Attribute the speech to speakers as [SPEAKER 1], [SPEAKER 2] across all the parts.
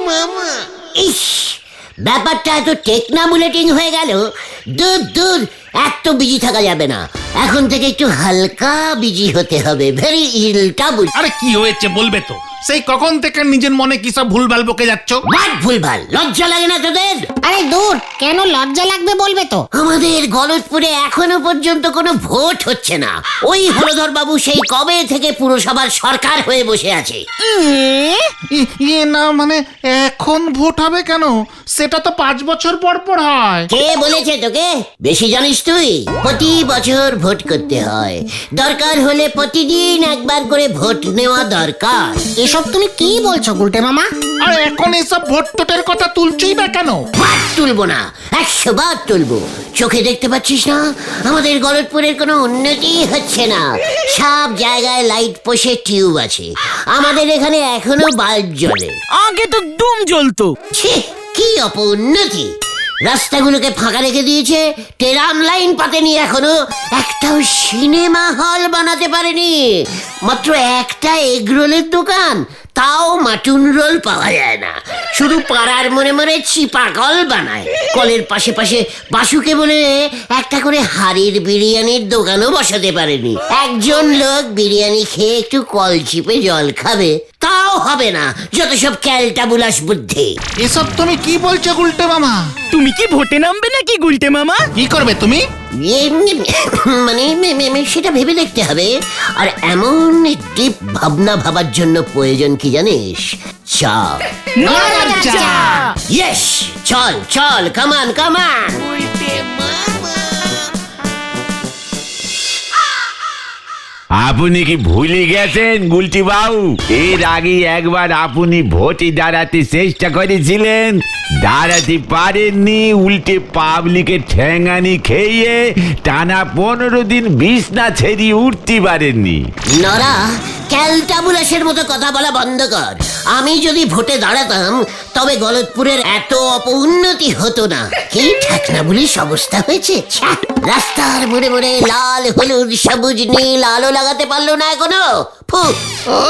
[SPEAKER 1] মামা।
[SPEAKER 2] ইস, ব্যাপারটা এত টেকনামুলেটিং হয়ে গেল। দূর দূর, এত বিজি থাকা যাবে না। এখন থেকে একটু হালকা বিজি হতে হবে। ভেরি ইলটা বুঝ।
[SPEAKER 3] আরে কি হয়েছে বলবে তো? সেই কখন থেকে নিজের মনে কি সব ভুলভাল বকে যাচ্ছ?
[SPEAKER 2] বাট ভুলভাল, লজ্জা লাগে না তোদের?
[SPEAKER 1] আরে দূর, কেন লজ্জা লাগবে বলবে তো?
[SPEAKER 2] আমাদের গলতপুরে এখনো পর্যন্ত কোনো ভোট হচ্ছে না। ওই হলধর বাবু সেই কবে থেকে পুরসভার সরকার হয়ে বসে আছে।
[SPEAKER 3] ইয়ে না মানে এখন ভোট হবে কেন? সেটা তো 5 বছর পর পর হয়।
[SPEAKER 2] কে বলেছে তোকে? বেশি জানিস তুই? প্রতি বছর ভোট করতে হয়। দরকার হলে প্রতিদিন একবার করে ভোট নেওয়া দরকার।
[SPEAKER 1] এসব তুমি কি বলছো গুলটে মামা?
[SPEAKER 3] আর এখন এসব ভোট টোটের কথা তুলছই বা কেন?
[SPEAKER 2] বাট তুলবো না, 100 বার তুলবো। চোখে দেখতে পাচ্ছিস না আমাদের গলতপুরের কোনো উন্নতি হচ্ছে না। সব জায়গায় লাইট পোষে টিউব আছে, আমাদের এখানে এখনো বাল্ব জ্বলে।
[SPEAKER 4] আগে তো ডুম জ্বলতো।
[SPEAKER 2] ছি, কি অপউন্নতি! রাস্তাগুলোকে ফাঁকা রেখে দিয়েছে, টেরাম লাইন পাতেনি এখনো। একটাও সিনেমা হল বানাতে পারেনি। মাত্র একটা এগরোলের দোকান, তাও মাটুন রোল পাওয়া যায় না। শুধু পাড়ার মনে মনে চিপা কল বানায়। কলের পাশে পাশে বাসুকে বলে একটা করে হাড়ির বিরিয়ানির দোকানও বসাতে পারেনি। একজন লোক বিরিয়ানি খেয়ে একটু কল চিপে জল খাবে, তাও হবে না। যত সব ক্যালটাবুলাস বুদ্ধি।
[SPEAKER 3] এসব তুমি কি বলছো গুলটে মামা?
[SPEAKER 4] তুমি কি ভোটে নামবে নাকি গুলটে মামা?
[SPEAKER 3] কি করবে তুমি?
[SPEAKER 2] মানে সেটা ভেবে দেখতে হবে। আর এমন ডিপ ভাবনা ভাবার জন্য প্রয়োজন কি জানিস? চল। ইয়েস, চল চল, কামান কামান।
[SPEAKER 5] আপনি কি ভুলে গেছেন গুলটি বাবু? এর আগে একবার আপনি ভোটে দাঁড়াতে চেষ্টা করেছিলেন, দাঁড়াতে পারেননি। উল্টে পাবলিকের ঠ্যাঙানি খেয়ে টানা 15 দিন বিছনা ছেড়ে উঠতে পারেননি।
[SPEAKER 2] নরা, ক্যালটাবুলাসের মতো কথা বলা বন্ধ কর। আমি যদি ভোটে দাঁড়াতাম তবে গলতপুরের এত অপউন্নতি হতো না। কি ঠাকনা বলিস অবস্থা হয়েছে। ছ্যা! রাস্তার মোড়ে মোড়ে লাল হলুদ সবুজ নীল আলো লাগাতে পারলো না এখনো। ফু!
[SPEAKER 3] ও,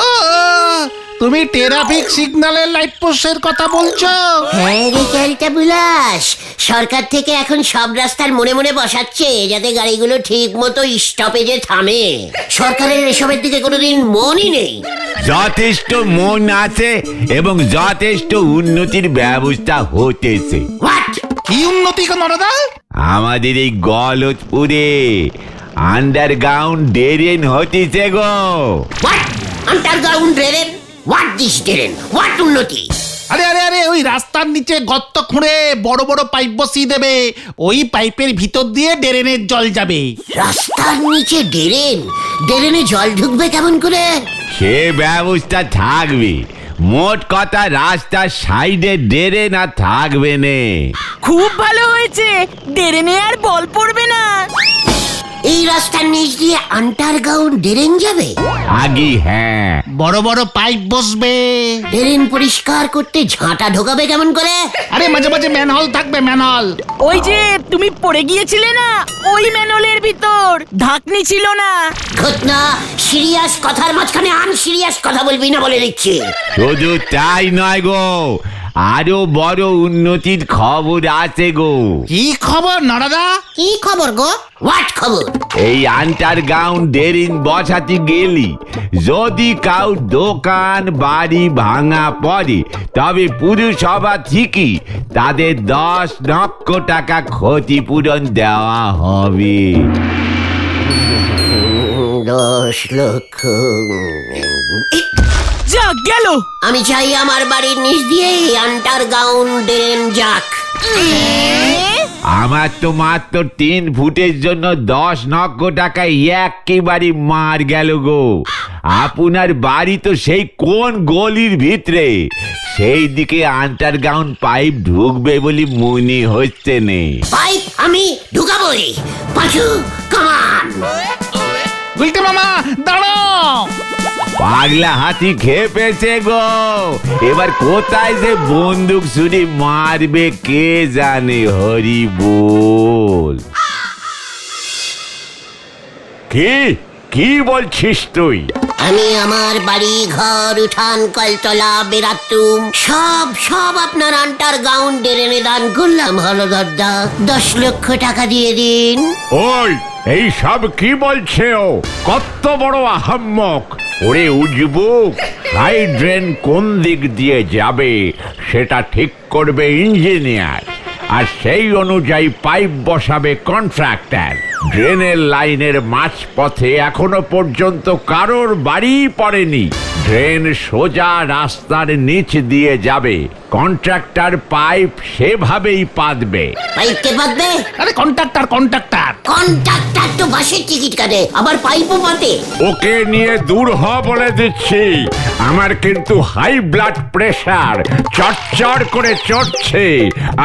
[SPEAKER 3] তুমি ট্রাফিক সিগন্যালের লাইট পোস্টের কথা বলছো?
[SPEAKER 2] হ্যাঁ রে ক্যালটাবুলাস, সরকার থেকে এখন সব রাস্তার মোড়ে মোড়ে বসাচ্ছে যাতে গাড়িগুলো ঠিক মতো স্টপেজে থামে। সরকারের এসবের দিকে কোনোদিন মনই নেই।
[SPEAKER 5] যথেষ্ট মন আছে এবং যথেষ্ট উন্নতির ব্যবস্থা হতেছে।
[SPEAKER 2] হোয়াট?
[SPEAKER 3] কি উন্নতি গো নরদা?
[SPEAKER 5] আমাদের এই গলতপুরে আন্ডারগ্রাউন্ড ড্রেন হতেছে গো।
[SPEAKER 2] What? Underground drain? What this drain? What উন্নতি?
[SPEAKER 3] আরে আরে আরে, ওই রাস্তার নিচে গর্ত খুঁড়ে বড় বড় পাইপ বসিয়ে দেবে। ওই পাইপের ভিতর দিয়ে ড্রেনের জল যাবে।
[SPEAKER 2] রাস্তার নিচে ড্রেন? ড্রেনে জল ঢুকবে কেমন করে?
[SPEAKER 5] সে ব্যবস্থা থাকবে। মোট কথা রাস্তার সাইডে ড্রেন আর থাকবে নে।
[SPEAKER 4] খুব ভালো হয়েছে, ড্রেনে আর বল পড়বে না।
[SPEAKER 2] এই রাস্তার নিচ দিয়ে আন্ডারগ্রাউন্ড ড্রেন যাবে?
[SPEAKER 5] আগে হ্যাঁ,
[SPEAKER 3] বড় বড় পাইপ বসবে।
[SPEAKER 2] ড্রেন পরিষ্কার করতে ঝাঁটা ঢোকাবে কেমন করে?
[SPEAKER 3] আরে মাঝে মাঝে ম্যানহোল থাকবে, ম্যানহোল।
[SPEAKER 4] ওই যে তুমি পড়ে গিয়েছিলে না, ওই ম্যানহোলের ভিতর ঢাকনি ছিল না।
[SPEAKER 2] ঘটনা, সিরিয়াস কথার মাঝখানে আনসিরিয়াস কথা বলবি না বলে দিচ্ছি।
[SPEAKER 5] শুধু তাই নয় গো, আরো বড় উন্নতির খবর আছে গো।
[SPEAKER 3] কি খবর নরদা?
[SPEAKER 1] কি খবর গো?
[SPEAKER 2] হোয়াট খবর?
[SPEAKER 5] এই আন্ডারগ্রাউন্ড ড্রেন বসাতে গেলি যদি কাউ দোকান বাড়ি ভাঙা পড়ে তবে পুরসভা থেকে তাদের 10 লক্ষ টাকা ক্ষতিপূরণ দেওয়া হবে।
[SPEAKER 2] 10 লক্ষ?
[SPEAKER 4] যা গেল।
[SPEAKER 2] আমি চাই আমার বাড়ির নিচ দিয়ে আন্ডারগ্রাউন্ড ড্রেন যাক।
[SPEAKER 5] আমার তো মাত্র 3 ফুটের জন্য 10 লক্ষ টাকা একেবারে মার গেল গো। আপনার বাড়ি তো সেই কোন গলির ভিতরে, সেই দিকে আন্ডারগ্রাউন্ড পাইপ ঢুকবে বলে মনে হচ্ছে নে।
[SPEAKER 2] পাইপ আমি ঢুকাবই। পাঁচু, কামান।
[SPEAKER 3] গুলটে মামা দাঁড়াও।
[SPEAKER 5] পাগলা হাতি খেপেছে গো। এবার কোথায় যে বন্দুক ছুরি মারবে কে জানে। হরি বল। কি কি বলছিস তুই?
[SPEAKER 2] আমি আমার বাড়ি ঘর উঠান কলতলা বেরাতুম সব আপনার আন্ডারগ্রাউন্ড ড্রেনে দান করলাম হলদরদা। 10 লক্ষ টাকা দিয়ে দিন।
[SPEAKER 5] ওই এই সব কি বলছে ও? কত বড় আহাম্মক! ওরে উজবুক, হাই ড্রেন কোন দিক দিয়ে যাবে সেটা ঠিক করবে ইঞ্জিনিয়ার, আর সেই অনুযায়ী পাইপ বসাবে কন্ট্রাক্টর। ড্রেনের লাইনের মাঝপথে এখনো পর্যন্ত কারোর বাড়ি পড়েনি। ড্রেন সোজা রাস্তার নিচ দিয়ে যাবে, কন্ট্রাক্টর পাইপ সেভাবেই পাতবে।
[SPEAKER 2] পাইপ কে পাতবে?
[SPEAKER 3] আরে কন্ট্রাক্টর
[SPEAKER 2] কন্ট্রাক্টর তো বাসের টিকিট কাটে, আবার পাইপও পাতে।
[SPEAKER 5] ওকে নিয়ে দূর হ বলে দিচ্ছি। আমার কিন্তু হাই ব্লাড প্রেশার চটচড় করে চড়ছে।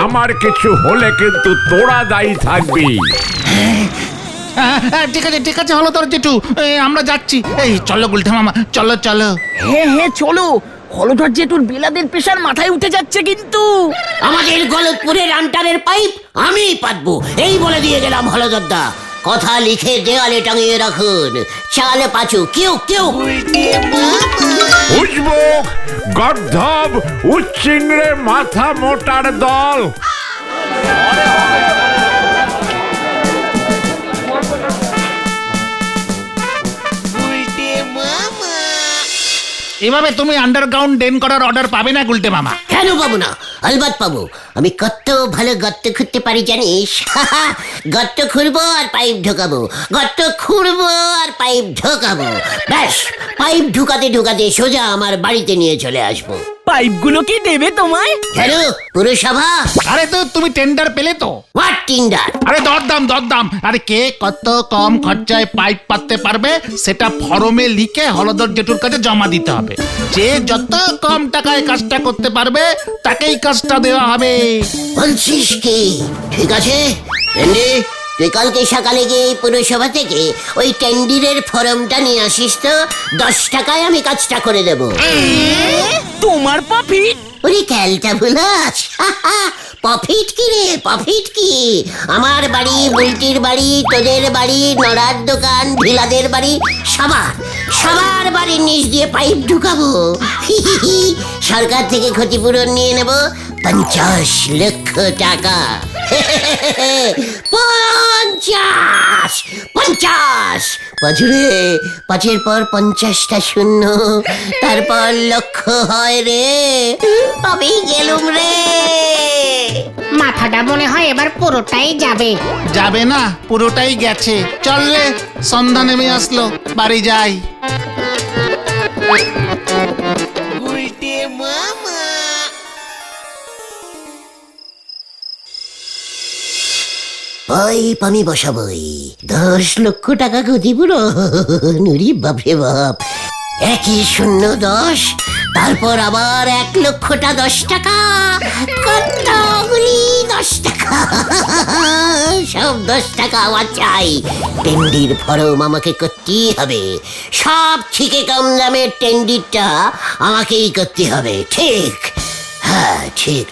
[SPEAKER 5] আমার কিছু হলে কিন্তু তোরা দায়ী থাকবি।
[SPEAKER 3] ঠিক আছে হলদর জেঠু, আমরা যাচ্ছি। এই চলো গুলটে মামা, চলো।
[SPEAKER 4] হ্যাঁ চলো। হলধর জেঠুর বেলাদের প্রেশার মাথায় উঠে যাচ্ছে কিন্তু।
[SPEAKER 2] আমাদের গলতপুরের আন্টারের পাইপ আমি পাতবো, এই বলে দিয়ে গেলাম হলদরদা। কথা লিখে দেওয়ালে টাঙিয়ে রাখুন। চাল পাচু কেউ
[SPEAKER 5] উজবুক, গর্ধব, উচ্চিংড়ে মাথা মোটার দল।
[SPEAKER 3] এভাবে তুমি আন্ডারগ্রাউন্ড ড্রেন করার অর্ডার পাবে না গুলটে মামা।
[SPEAKER 2] কেন পাবো না? আলবাত পাবো। আমি কত ভালো গর্ত খুঁড়তে পারি জানিস? গর্ত খুঁড়বো আর পাইপ ঢোকাবো, গর্ত খুঁড়বো আর পাইপ ঢোকাবো। ব্যাস, পাইপ ঢুকাতে সোজা আমার বাড়িতে নিয়ে চলে আসবো।
[SPEAKER 4] পাইপগুলো কি দেবে তোমায়?
[SPEAKER 2] কেন পুরসভা?
[SPEAKER 3] আরে তো তুমি টেন্ডার পেলে তো?
[SPEAKER 2] What tender?
[SPEAKER 3] আরে দরদাম। আরে কে কত কম খরচায় পাইপ পাততে পারবে সেটা ফর্মে লিখে হলদর জেঠুর কাছে জমা দিতে হবে। যে যত কম টাকায় কাজটা করতে পারবে তাকেই কাজটা দেওয়া হবে।
[SPEAKER 2] বলছিস কি? ঠিক আছে টেন্ডি, তুই কালকে সকালে গিয়ে পুরসভা থেকে ওই টেন্ডিরের ফর্মটা নিয়ে আসিস তো। 10 টাকায় আমি কাজটা করে দেবো।
[SPEAKER 4] তোমার প্রফিট?
[SPEAKER 2] ওরে ক্যালটা ভুলাস, প্রফিট কি রে? প্রফিট কি? আমার বাড়ি, বুলটির বাড়ি, তোদের বাড়ি, নড়ার দোকান, ঢিলাদের বাড়ি, সবার বাড়ির নিচ দিয়ে পাইপ ঢুকাবো। সরকার থেকে ক্ষতিপূরণ নিয়ে নেব 50 লক্ষ টাকা। 50 পাঁচুরে, 5-এর পর 50টা শূন্য, তারপর লক্ষ হয় রে। আমি গেলুম রে।
[SPEAKER 1] মাথাটা মনে হয় এবার পুরোটাই
[SPEAKER 3] যাবে না, পুরোটাই গেছে। চললে সন্ধ্যা নেমে আসলো, বাড়ি যাই।
[SPEAKER 2] পাইপ আমি বসাবই। 10 লক্ষ টাকা ক্ষতিপূরণ। নুরি বাপরে বাপ। 1-0-10, তারপর আবার 1 লক্ষটা 10 টাকা। কতগুলি 10 টাকা? সব 10 টাকা আমার চাই। টেন্ডির ফর্ম আমাকে করতেই হবে। সব থেকে কম দামের টেন্ডিরটা আমাকেই করতে হবে। ঠিক? হ্যাঁ, ঠিক।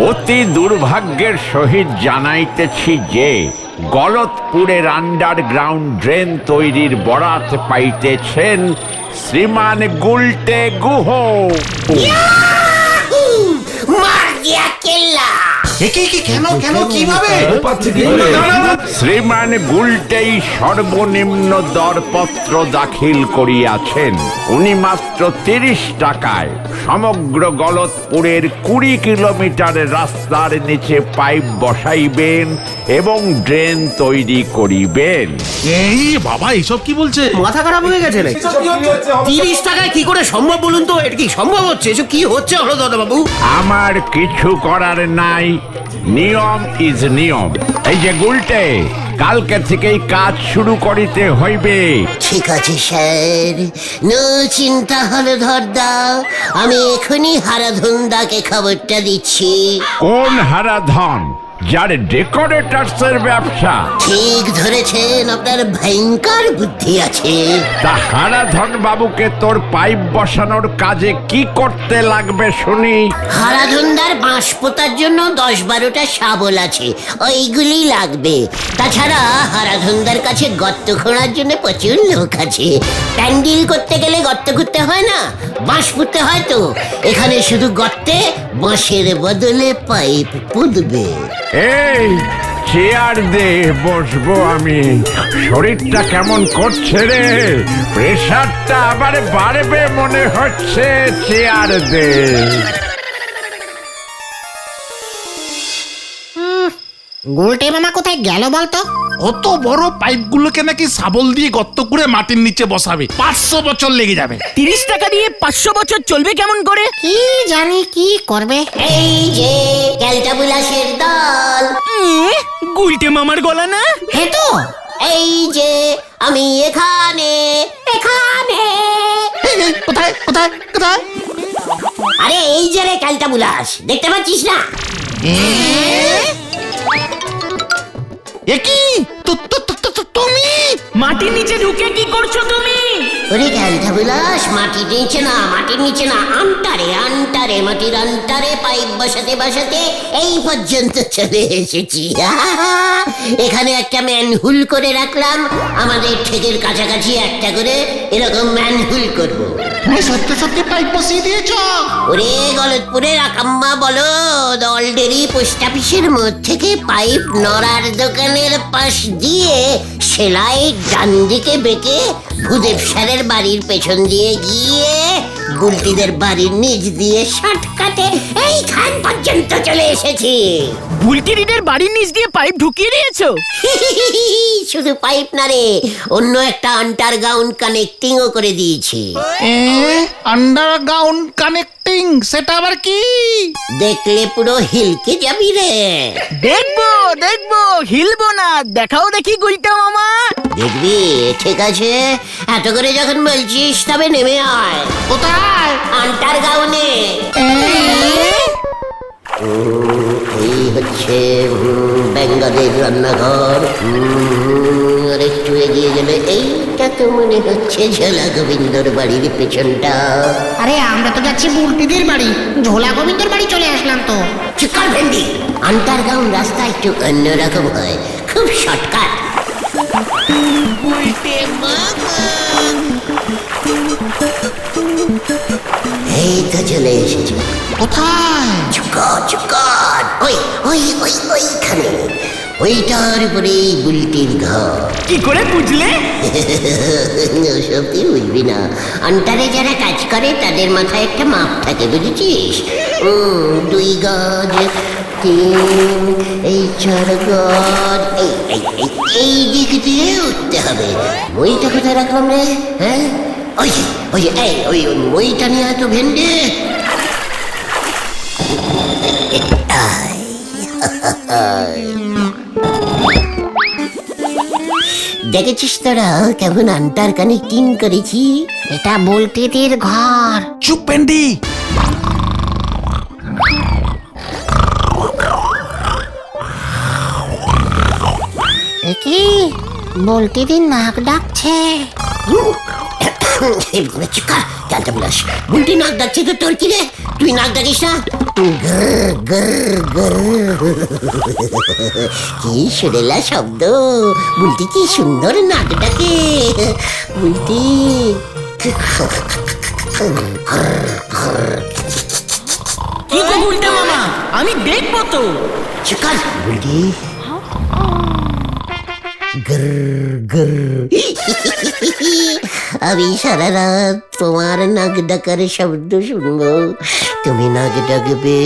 [SPEAKER 5] অতি দুর্ভাগ্যের সহিত জানাইতেছি যে গলতপুরের আন্ডারগ্রাউন্ড ড্রেন তৈরির বরাত পাইতেছেন শ্রীমান গুলটে গুহ।
[SPEAKER 2] মার দিয়া কেল্লা।
[SPEAKER 3] কেন কিভাবে?
[SPEAKER 5] শ্রীমান গুলটেই সর্বনিম্ন দরপত্র দাখিল করিয়াছেন। উনি মাত্র 30 টাকায় সমগ্র গলতপুরের 20 কিলোমিটার রাস্তার নিচে পাইপ বসাইবেন এবং ড্রেন তৈরি করিবেন।
[SPEAKER 3] এই বাবা, এইসব কি বলছে?
[SPEAKER 6] মাথা খারাপ হয়ে গেছে নাকি? 30 টাকায় কি করে সম্ভব বলুন তো? এটা কি সম্ভব হচ্ছে? এসব কি হচ্ছে হলদরদা বাবু?
[SPEAKER 5] আমার কিছু করার নাই, নিয়ম ইজ নিয়ম। এই যে গুলটে, কালকে থেকেই কাজ শুরু করিতে হইবে।
[SPEAKER 2] ঠিক আছে স্যার, নো চিন্তা হলধরদা। আমি এখনই হারাধনদাকে খবরটা দিচ্ছি।
[SPEAKER 5] কোন হারাধন? যার ডেকোরেটরসের ব্যবসা।
[SPEAKER 2] ঠিক ধরেছেন, আপনার ভয়ঙ্কর বুদ্ধি আছে।
[SPEAKER 5] তা হারাধন বাবুকে তোর পাইপ বসানোর কাজে কি করতে লাগবে শুনি?
[SPEAKER 2] হারাধনদার বাঁশ পোতার জন্য 10-12টা শাবল আছে, ওইগুলি লাগবে। তাছাড়া হারাধনদার কাছে গর্ত খোঁড়ার জন্য প্রচুর লোক আছে। প্যান্ডেল করতে গেলে গর্ত খুঁড়তে হয় না, বাঁশ পুঁততে হয়। তো এখানে শুধু গর্তে বাঁশের বদলে পাইপ পুঁতবে।
[SPEAKER 5] এই চেয়ার দে, বসবো আমি। শরীরটা কেমন করছে রে, প্রেশারটা আবার বাড়বে মনে হচ্ছে। চেয়ার দে।
[SPEAKER 1] গুলটে মামা কোথায় গেল বলতো?
[SPEAKER 3] অত বড় পাইপগুলোকে নাকি শাবল দিয়ে গর্ত করে মাটির নিচে বসাবে, 500 বছর লেগে যাবে।
[SPEAKER 4] 30 টাকা দিয়ে 500 বছর চলবে কেমন করে?
[SPEAKER 1] কি জানি কি করবে।
[SPEAKER 2] এই যে ক্যালটাবুলাসের দল,
[SPEAKER 4] গুলটে মামার গলা না?
[SPEAKER 1] হে তো
[SPEAKER 2] এই যে আমি এখানে এখানে।
[SPEAKER 3] এই, এই, কোথায় কোথায় কোথায়?
[SPEAKER 2] আরে এই যে রে ক্যালটাবুলাস, দেখতে পাচ্ছিস না?
[SPEAKER 3] এ কি তুমি?
[SPEAKER 4] মাটির নিচে ঢুকে কি করছো তুমি?
[SPEAKER 2] ওরে ক্যালটাবুলাস, মাটির নিচে না, মাটির নিচে না, আন্টারে আন্টারে, মাটির আন্টারে পাইপ বসাতে বসাতে এই পর্যন্ত চলে এসেছি। এখানে একটা ম্যানহুল করে রাখলাম, আমাদের ঠেকের কাছাকাছি একটা করে এরকম ম্যানহুল করব।
[SPEAKER 3] তুমি সত্যি সত্যি পাইপ বসিয়ে দিয়েছ?
[SPEAKER 2] ওরে গলতপুরের আকাম্মা বলো, দলডেরি পোস্ট অফিসের মধ্যে থেকে পাইপ নড়ার দোকানের পাশ দিয়ে সেলাই ডান দিকে বেঁকে ভূদেব স্যারের বাড়ির পেছন দিয়ে গিয়ে গুলটিদের বাড়ির নিচ দিয়ে শর্টকাটে এইখান পর্যন্ত চলে এসেছি।
[SPEAKER 4] বুলটিরিদের বাড়ির নিচ দিয়ে পাইপ ঢুকিয়ে দিয়েছো?
[SPEAKER 2] শুধু পাইপ না রে, অন্য একটা আন্ডারগ্রাউন্ড কানেক্টিংও করে দিয়েছি।
[SPEAKER 3] আন্ডারগ্রাউন্ড কানেক্টিং, সেটা আবার কি?
[SPEAKER 2] দেখলে পুরো হিলকে যাবি রে।
[SPEAKER 4] দেখবো দেখবো, হিলবো না। দেখাও দেখি গুলটে মামা।
[SPEAKER 2] দেখবি? ঠিক আছে, এত করে যখন বলছিস তবে নেমে আয়।
[SPEAKER 3] কোথায়?
[SPEAKER 2] আন্ডারগ্রাউন্ডে। এই হচ্ছে বেঙ্গলের রান্নাঘর। আর একটু এগিয়ে গেলে এইটা তো মনে হচ্ছে ঝোলা গোবিন্দর বাড়ির পেছনটা।
[SPEAKER 1] আরে আমরা তো যাচ্ছি বুলটিদের বাড়ি, ঝোলা গোবিন্দর বাড়ি চলে আসলাম তো।
[SPEAKER 2] চিকার ভেন্ডি, আন্ডারগ্রাউন্ড রাস্তা একটু অন্যরকম হয়, খুব শর্টকাট। এই তো চলে এসেছি।
[SPEAKER 3] কোথায়?
[SPEAKER 2] চুকার ওই ওই ওই ওইখানে, ওইটার উপরে বুলটির ঘর।
[SPEAKER 4] কি করে বুঝলে?
[SPEAKER 2] ওসব তুই বুঝবি না, আন্টারে যারা কাজ করে তাদের মাথায় একটা মাপ থাকে, বুঝেছিস? 2 গজ, 3, এই 4 গজ, এই দিক দিয়ে উঠতে হবে। বইটা কোথায় রাখলাম রে? হ্যাঁ, ওই ওই ওই বইটা নিয়ে এত ভেন্ডে। দেখেছিস তোরা কেমন আন্টার কানেক্টিং করেছি?
[SPEAKER 1] এটা বুলটিদের ঘর।
[SPEAKER 3] চুপ পেন্ডি।
[SPEAKER 1] এ কি বুলটিদের নাক ডাকছে?
[SPEAKER 2] বুলটি নাক ডাকছে তো, তোর কি রে? তুই নাক ডাকিস না? কি সুরেলা শব্দ, বুলটি কি সুন্দর নাক ডাকে। বুলটি
[SPEAKER 4] কি গো গুলটে মামা, আমি দেখবো তো।
[SPEAKER 2] চিকার বুলটি। আমি সারা রাত তোমার নাক ডাকার শব্দ শুনবো, তুমি নাক ডাকবে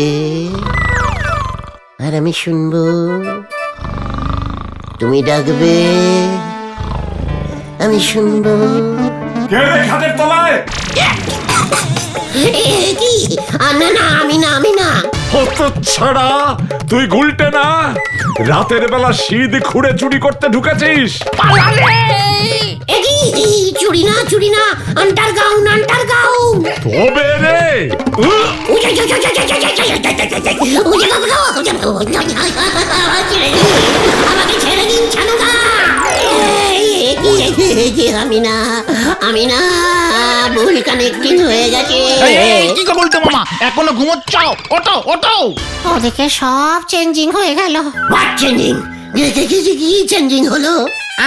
[SPEAKER 2] আর আমি শুনবো, তুমি ডাকবে আমি শুনবো। কি? না না, আমি না, আমি না।
[SPEAKER 7] ছাড়া তুই গুলটে না? রাতের বেলা শীত খুঁড়ে চুরি করতে ঢুকেছিস?
[SPEAKER 2] এ কি? চুরি না চুরি না, আন্ডারগ্রাউন্ড আন্ডারগ্রাউন্ড।
[SPEAKER 7] তবে রে
[SPEAKER 2] আমাকে ছেড়ে দিন ছানুদা। আমি না ভুল কানেক্টিং হয়ে গেছে।
[SPEAKER 3] কি গো বলতে মামা, এখনো ঘুমোচ্ছ? ওঠো ওঠো।
[SPEAKER 1] ওদিকে সব চেঞ্জিং হয়ে গেল।
[SPEAKER 2] What changing? কি চেঞ্জিং হলো?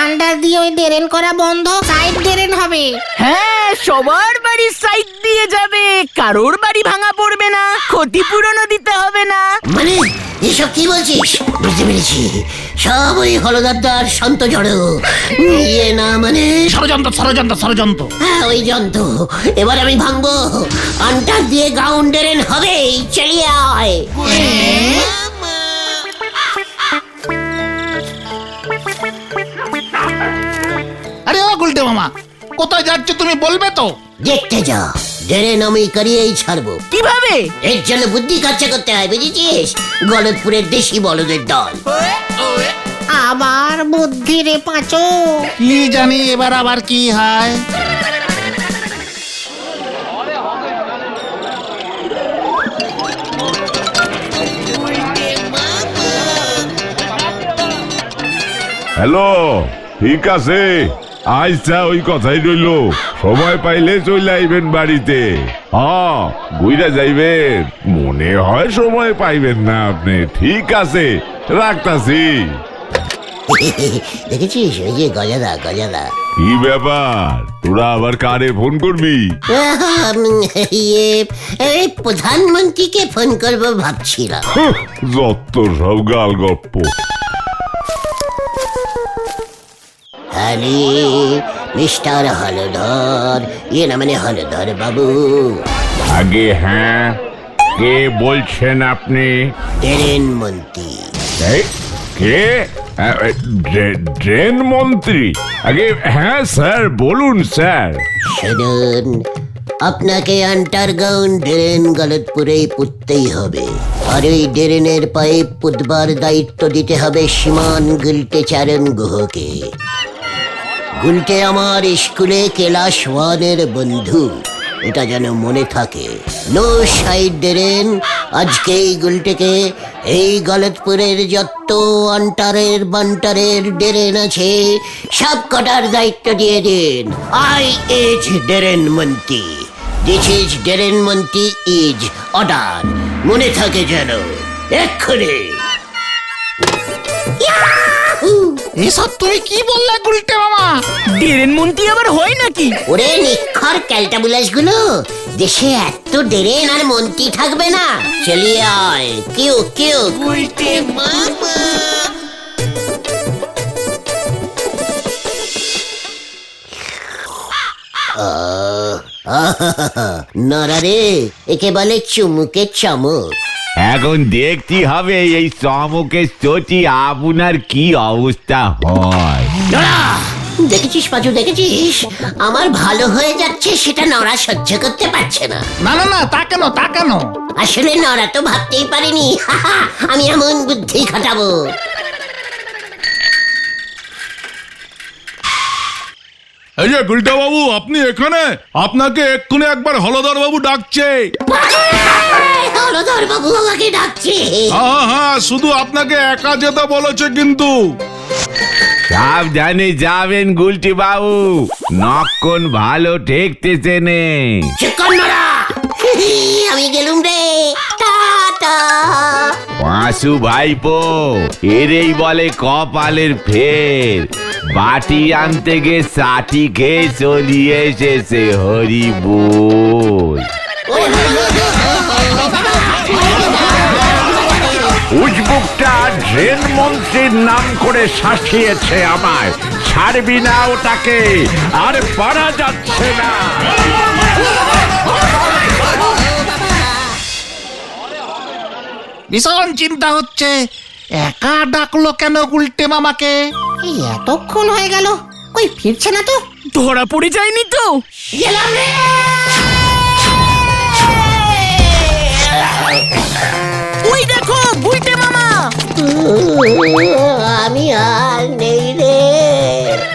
[SPEAKER 1] আন্ডার দিয়ে ওই ড্রেন করা বন্ধ, সাইড ড্রেন হবে।
[SPEAKER 4] হ্যাঁ, সবার বাড়ির সাইড দিয়ে যাবে, কারোর বাড়ি ভাঙা পড়বে না, ক্ষতিপূরণও দিতে হবে না।
[SPEAKER 2] মানে এসব কি বলছিস? বুঝতে পেরেছি, সব ওই হলদার সন্ত জড়ো। ইয়ে না মানে
[SPEAKER 3] ষড়যন্ত্র।
[SPEAKER 2] হ্যাঁ, ওই যন্ত্র। এবার আমি ভাঙবো, আন্টার দিয়ে গ্রাউন্ড ড্রেন হবে। চলিয়ে আয়।
[SPEAKER 3] আরে ও গুলটে মামা, কোথায় যাচ্ছ তুমি বলবে তো?
[SPEAKER 2] দেখতে যা, ড্রেন আমি করিয়েই ছাড়বো।
[SPEAKER 4] কিভাবে?
[SPEAKER 2] এর জন্য বুদ্ধি খরচা করতে হয়, বুঝেছিস? গলতপুরের দেশি বলদের দল।
[SPEAKER 1] আবার বুদ্ধি রে পাঁচু।
[SPEAKER 3] কি জানি এবার আবার কি হয়।
[SPEAKER 7] হ্যালো, ঠিক আছে, আচ্ছা ওই কথাই রইলো। সময় পাইলে চলে আইবেন বাড়িতে। হ্যাঁ, ঘুরে যাইবেন। মনে হয় সময় পাইবেন না আপনি। ঠিক আছে, রাখতাছি।
[SPEAKER 2] দেখেছিস ওই যে গজাদা?
[SPEAKER 7] কি ব্যাপার, তোরা আবার কারে ফোন করবি?
[SPEAKER 2] ইয়ে, এই প্রধানমন্ত্রীকে ফোন করবো ভাবছিলাম।
[SPEAKER 7] যত সব গাল গপ্প।
[SPEAKER 2] আরে মিস্টার হলধর, ইয়ে না মানে হলধর বাবু।
[SPEAKER 5] আগে হ্যাঁ, কে বলছেন আপনি?
[SPEAKER 2] ড্রেন মন্ত্রী।
[SPEAKER 5] এই, কে? ড্রেন মন্ত্রী? আগে হ্যাঁ স্যার, বলুন স্যার।
[SPEAKER 2] শুনুন, আপনাকে আন্ডারগ্রাউন্ড ড্রেন গলতপুরেই পুঁততেই হবে। আর ওই ড্রেনের পাইপ পুতবার দায়িত্ব দিতে হবে শ্রীমান গুলটে চারণ গুহকে। গুলটে আমার স্কুলে ক্লাস 1-এর বন্ধু, এটা যেন মনে থাকে। No side drain. আজকেই গুলটেকে এই গলতপুরের যত আন্টারের বান্টারের ড্রেন আছে সব কটার দায়িত্ব দিয়ে দিন। আই ইজ ড্রেন মন্ত্রী, দিস ইজ ড্রেন মন্ত্রী ইজ অর্ডার। মনে থাকে যেন। এক্ষুনি।
[SPEAKER 3] এসব তুমি কি বললে গুলটে মামা?
[SPEAKER 4] ড্রেন মন্ত্রী আবার হয় নাকি?
[SPEAKER 2] ওরে নিক্ষর ক্যালটাবুলাস গুলো, দেশে এত ড্রেন আর মন্ত্রী থাকবে না। চলিয়ে আয়। কেউ কেউ নরারে, একে বলে চুমুকে চমক।
[SPEAKER 5] এখন দেখতে হবে এই চমকের চটি আপনার কি অবস্থা হয়।
[SPEAKER 2] নরা, দেখেছিস পাঁচু, দেখেছিস? আমার ভালো হয়ে যাচ্ছে সেটা নরা সহ্য করতে পারছে না।
[SPEAKER 3] না, তা কেন?
[SPEAKER 2] আসলে নরা তো ভাবতেই পারিনি আমি এমন বুদ্ধি খাটাবো।
[SPEAKER 8] এই যে গুলটা বাবু, আপনি এখানে? আপনাকে এক্ষুনি একবার হলধর বাবু ডাকছে।
[SPEAKER 2] হলধর বাবু আমাকে ডাকছে?
[SPEAKER 8] হ্যাঁ, শুধু আপনাকে একা যেতে বলেছে কিন্তু।
[SPEAKER 5] সাবধানে যাবেন গুলটি বাবু, নক্ষণ ভালো ঠেকতেছে নে।
[SPEAKER 2] চিকন নরা, আমি গেলুম রে। টাটা।
[SPEAKER 5] পাঁচু ভাইপো, এরেই বলে কপালের ফের। বাটি আনতে গে সাটি খেয়ে চলিয়ে এসেছে হরি বল। উজবুকটা ড্রেন মন্ত্রীর নাম করে শাসিয়েছে আমায়। ছাড়বি না ওটাকে, আর পারা যাচ্ছে না।
[SPEAKER 3] ভীষণ চিন্তা হচ্ছে, একা ডাকলো কেন গুলটে মামাকে?
[SPEAKER 1] এই এতক্ষণ হয়ে গেল, কই ফিরছে না তো।
[SPEAKER 4] ধরা পড়ে যায়নি তো?
[SPEAKER 2] গেলাম রে।
[SPEAKER 4] ওই দেখো গুলটে মামা।
[SPEAKER 2] আমি আর নেই রে।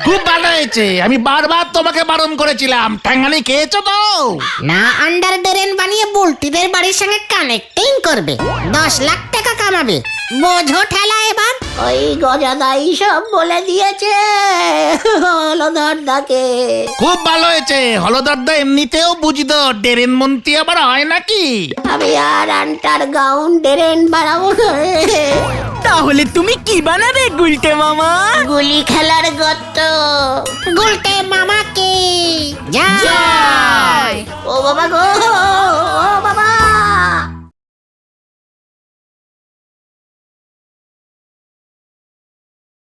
[SPEAKER 3] খুব ভালো হয়েছে? আমি বারবার তোমাকে বারণ করেছিলাম, ঠ্যাঙ্গানি খেয়েছো তো?
[SPEAKER 1] না আন্ডার ড্রেন বানিয়ে বুলটিদের বাড়ির সঙ্গে কানেক্টিং করবে, 10 লাখ টাকা কামাবে। বোঝো ঠেলা এবার।
[SPEAKER 2] ওই গজাদাই সব বলে দিয়েছে হলধর দাকে।
[SPEAKER 3] খুব ভালো হয়েছে, হলদরদা এমনিতেও বুঝতো, ডেরেন মন্ত্রী আবার হয় নাকি?
[SPEAKER 2] আমি আর আন্ডারগ্রাউন্ড ড্রেন বানাবো না।
[SPEAKER 4] তাহলে তুমি কি বানাবে গুলটে মামা?
[SPEAKER 2] গুলি খেলার গর্ত।
[SPEAKER 1] গুলটে মামাকে যা